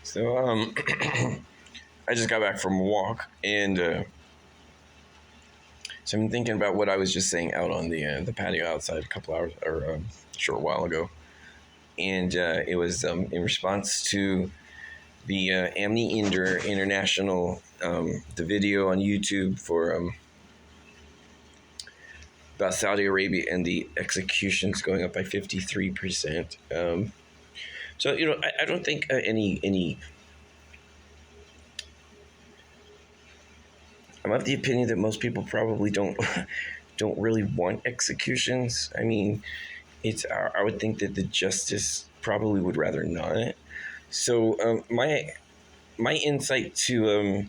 So I just got back from a walk, and so I'm thinking about what I was just saying out on the patio outside a couple hours or a short while ago, and it was in response to the Amnesty International, the video on YouTube for about Saudi Arabia and the executions going up by 53%. So I don't think any. I'm of the opinion that most people probably don't really want executions. I mean, I would think that the justice probably would rather not. So my insight to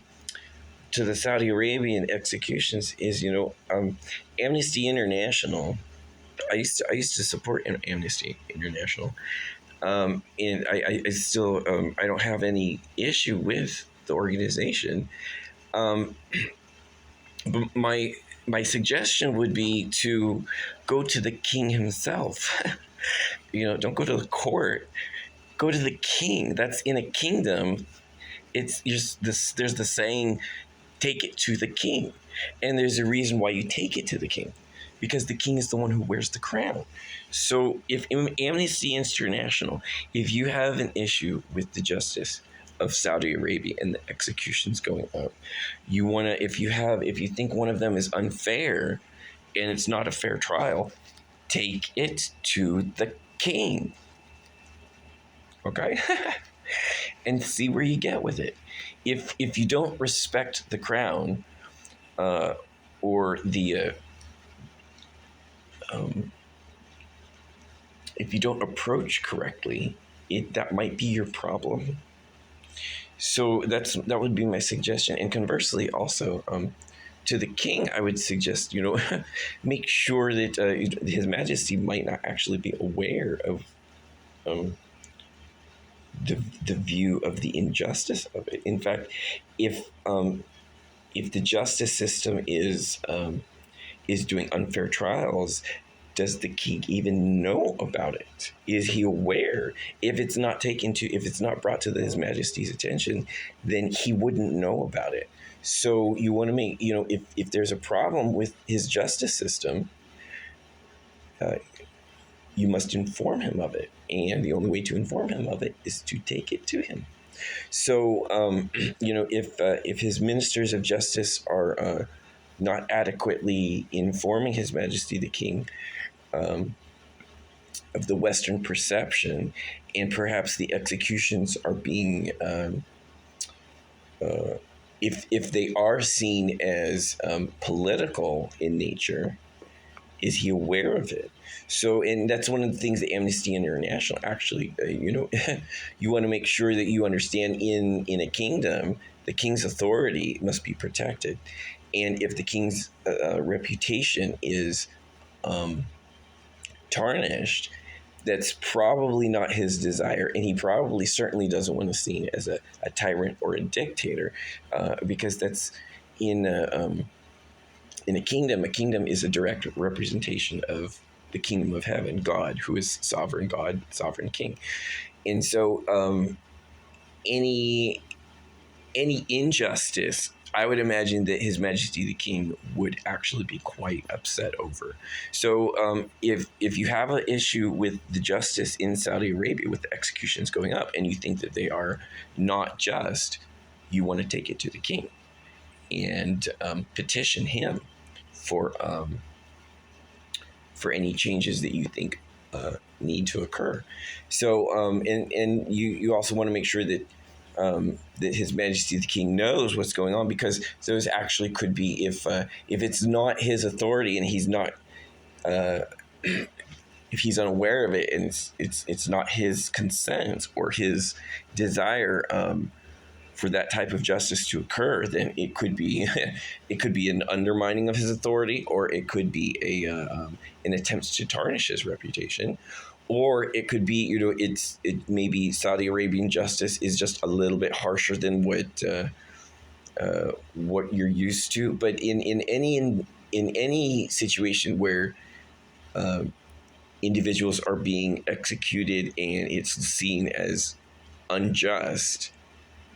the Saudi Arabian executions is, Amnesty International. I used to support Amnesty International, and I still I don't have any issue with the organization. Um, but my suggestion would be to go to the king himself. Don't go to the court. Go to the king. That's in a kingdom. It's just this. There's the saying, "Take it to the king," and there's a reason why you take it to the king, because the king is the one who wears the crown. So, if Amnesty International, if you have an issue with the justice of Saudi Arabia and the executions going up, if you think one of them is unfair and it's not a fair trial, take it to the king. Okay? And see where you get with it. If you don't respect the crown, or the if you don't approach correctly, that might be your problem. So that would be my suggestion. And conversely, also to the king, I would suggest make sure that His Majesty might not actually be aware of the view of the injustice of it. In fact, if the justice system is doing unfair trials, does the king even know about it? Is he aware? If it's not brought to His Majesty's attention, then he wouldn't know about it. So you want to make, if there's a problem with his justice system, you must inform him of it. And the only way to inform him of it is to take it to him. So, if his ministers of justice are not adequately informing His Majesty the King of the Western perception, and perhaps the executions are being, if they are seen as political in nature, is he aware of it? So, and that's one of the things that Amnesty International actually, you want to make sure that you understand in a kingdom, the king's authority must be protected. And if the king's reputation is tarnished, that's probably not his desire, and he probably certainly doesn't want to be seen as a tyrant or a dictator, because that's in a kingdom. A kingdom is a direct representation of the kingdom of heaven, God, who is sovereign God, sovereign King. And so any injustice, I would imagine that His Majesty the King would actually be quite upset over. So if you have an issue with the justice in Saudi Arabia, with the executions going up, and you think that they are not just, you want to take it to the king and petition him for any changes that you think need to occur. So and you also want to make sure that that His Majesty the King knows what's going on, because those actually could be, if it's not his authority and he's not if he's unaware of it, and it's not his consent or his desire for that type of justice to occur, then it could be an undermining of his authority, or it could be an attempt to tarnish his reputation, or it could be it maybe Saudi Arabian justice is just a little bit harsher than what you're used to. But in any situation where individuals are being executed and it's seen as unjust,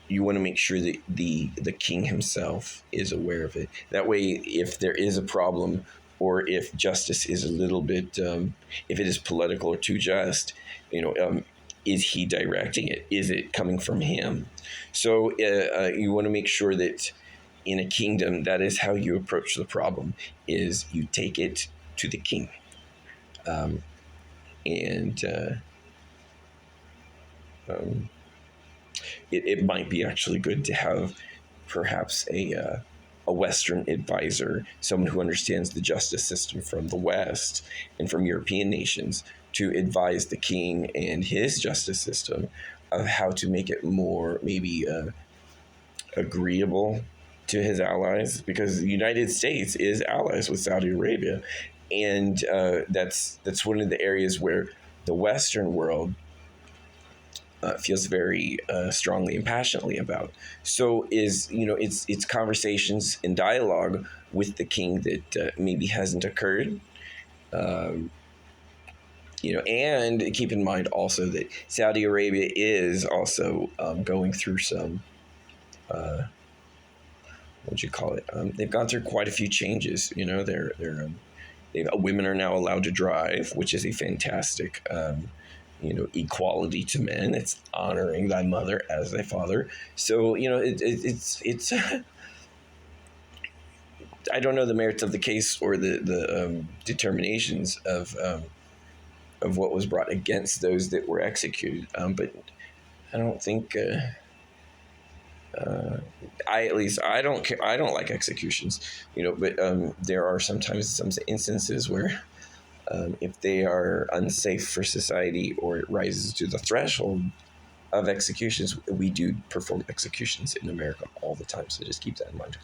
you want to make sure that the king himself is aware of it. That way, if there is a problem, or if justice is a little bit, if it is political or too just, is he directing it? Is it coming from him? So you want to make sure that in a kingdom, that is how you approach the problem: is you take it to the king, um, and um, it might be actually good to have perhaps a Western advisor, someone who understands the justice system from the West and from European nations, to advise the king and his justice system of how to make it more maybe agreeable to his allies, because the United States is allies with Saudi Arabia, and that's one of the areas where the Western world feels very strongly and passionately about. So it's conversations and dialogue with the king that maybe hasn't occurred. Um, and keep in mind also that Saudi Arabia is also going through some what would you call it? They've gone through quite a few changes. Women are now allowed to drive, which is a fantastic equality to men. It's honoring thy mother as thy father. So it's I don't know the merits of the case or the determinations of what was brought against those that were executed, but I don't think. I don't care. I don't like executions, but there are sometimes some instances where if they are unsafe for society or it rises to the threshold of executions, we do perform executions in America all the time. So just keep that in mind.